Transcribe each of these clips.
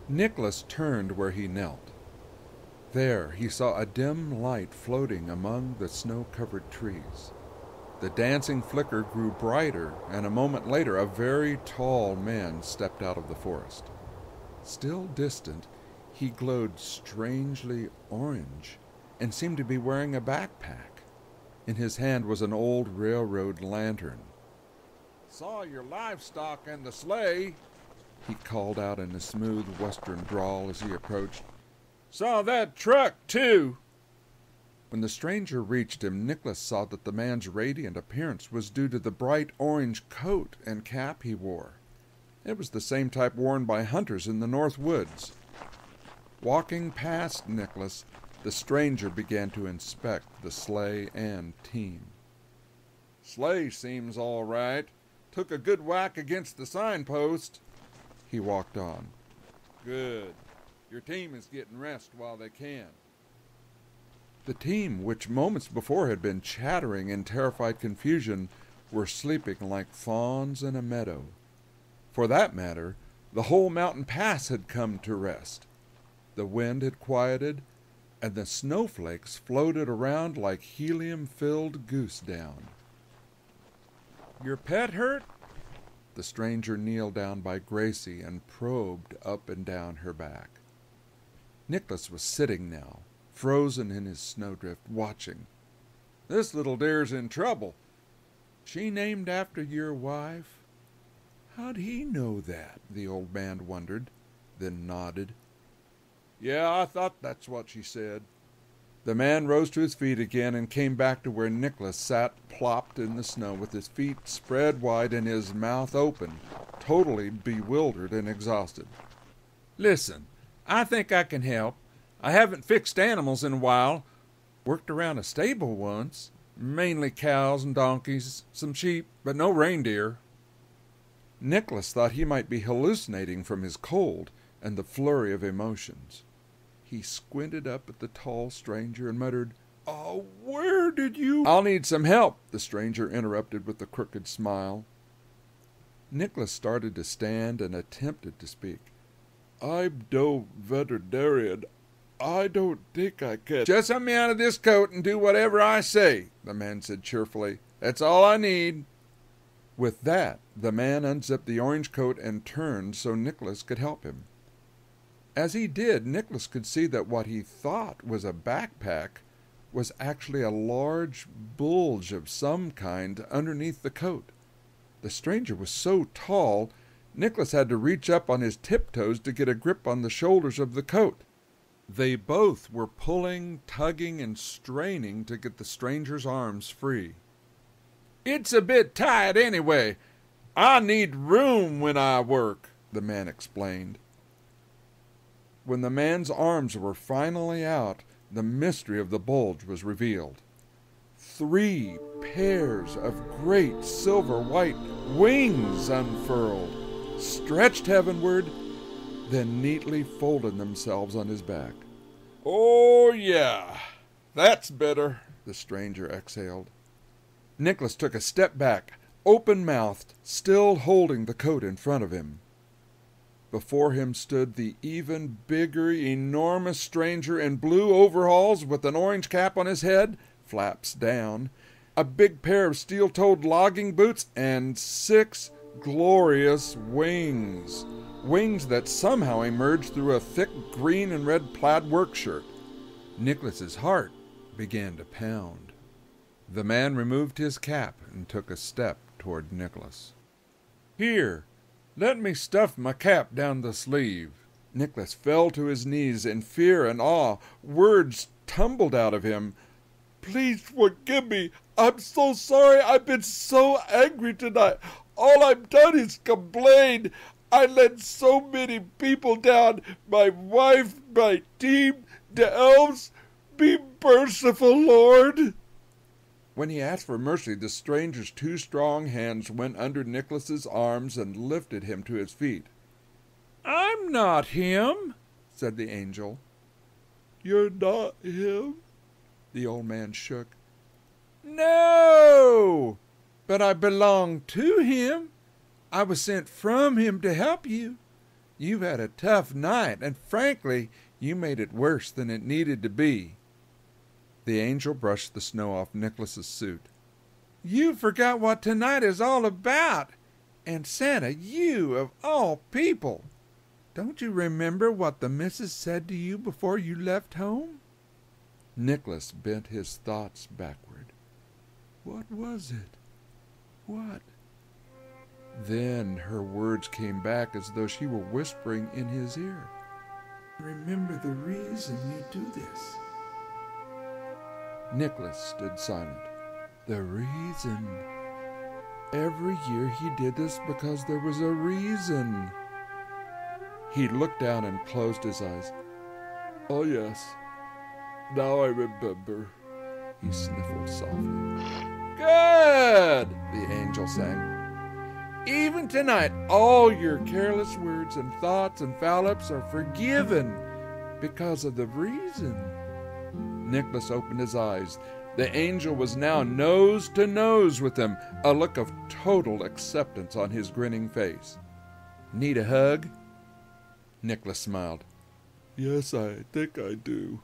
Nicholas turned where he knelt. There he saw a dim light floating among the snow-covered trees. The dancing flicker grew brighter, and a moment later a very tall man stepped out of the forest. Still distant, he glowed strangely orange and seemed to be wearing a backpack. In his hand was an old railroad lantern. "Saw your livestock and the sleigh," he called out in a smooth western drawl as he approached. "Saw that truck, too." When the stranger reached him, Nicholas saw that the man's radiant appearance was due to the bright orange coat and cap he wore. It was the same type worn by hunters in the North Woods. Walking past Nicholas, the stranger began to inspect the sleigh and team. "Sleigh seems all right. Took a good whack against the signpost." He walked on. "Good. Your team is getting rest while they can." The team, which moments before had been chattering in terrified confusion, were sleeping like fawns in a meadow. For that matter, the whole mountain pass had come to rest. The wind had quieted, and the snowflakes floated around like helium-filled goose down. "Your pet hurt?" The stranger kneeled down by Gracie and probed up and down her back. Nicholas was sitting now, frozen in his snowdrift, watching. "This little dear's in trouble." "She named after your wife?" How'd he know that? The old man wondered, then nodded. "Yeah, I thought that's what she said." The man rose to his feet again and came back to where Nicholas sat plopped in the snow with his feet spread wide and his mouth open, totally bewildered and exhausted. "Listen, I think I can help. I haven't fixed animals in a while. Worked around a stable once. Mainly cows and donkeys, some sheep, but no reindeer." Nicholas thought he might be hallucinating from his cold and the flurry of emotions. He squinted up at the tall stranger and muttered, "Oh, where did you—" "I'll need some help," the stranger interrupted with a crooked smile. Nicholas started to stand and attempted to speak. "I'm no veterinarian. I don't think I can—" "Just let me out of this coat and do whatever I say," the man said cheerfully. "That's all I need." With that, the man unzipped the orange coat and turned so Nicholas could help him. As he did, Nicholas could see that what he thought was a backpack was actually a large bulge of some kind underneath the coat. The stranger was so tall, Nicholas had to reach up on his tiptoes to get a grip on the shoulders of the coat. They both were pulling, tugging, and straining to get the stranger's arms free. "It's a bit tight anyway. I need room when I work," the man explained. When the man's arms were finally out, the mystery of the bulge was revealed. 3 pairs of great silver-white wings unfurled, stretched heavenward, then neatly folded themselves on his back. "Oh, yeah, that's better," the stranger exhaled. Nicholas took a step back, open-mouthed, still holding the coat in front of him. Before him stood the even bigger, enormous stranger in blue overalls with an orange cap on his head, flaps down, a big pair of steel-toed logging boots, and 6 glorious wings. Wings that somehow emerged through a thick green and red plaid work shirt. Nicholas's heart began to pound. The man removed his cap and took a step toward Nicholas. "Here, let me stuff my cap down the sleeve." Nicholas fell to his knees in fear and awe. Words tumbled out of him. "Please forgive me. I'm so sorry. I've been so angry tonight. All I've done is complain. I let so many people down. My wife, my team, the elves. Be merciful, Lord." When he asked for mercy, the stranger's 2 strong hands went under Nicholas's arms and lifted him to his feet. "I'm not him," said the angel. "You're not him?" The old man shook. "No, but I belong to him. I was sent from him to help you. You've had a tough night, and frankly, you made it worse than it needed to be." The angel brushed the snow off Nicholas's suit. "You forgot what tonight is all about. And Santa, you of all people. Don't you remember what the missus said to you before you left home?" Nicholas bent his thoughts backward. "What was it? What?" Then her words came back as though she were whispering in his ear. "Remember the reason you do this." Nicholas stood silent. The reason? Every year he did this because there was a reason. He looked down and closed his eyes. "Oh, yes. Now I remember," he sniffled softly. "Good," the angel sang. "Even tonight, all your careless words and thoughts and foul-ups are forgiven because of the reason." Nicholas opened his eyes. The angel was now nose to nose with him, a look of total acceptance on his grinning face. "Need a hug?" Nicholas smiled. "Yes, I think I do."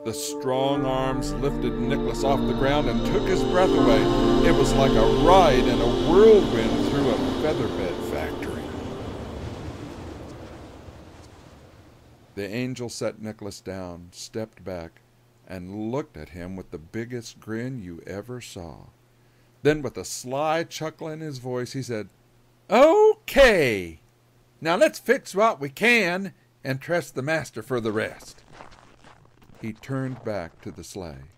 The strong arms lifted Nicholas off the ground and took his breath away. It was like a ride in a whirlwind through a featherbed factory. The angel set Nicholas down, stepped back, and looked at him with the biggest grin you ever saw. Then, with a sly chuckle in his voice, he said, "Okay, now let's fix what we can and trust the master for the rest." He turned back to the sleigh.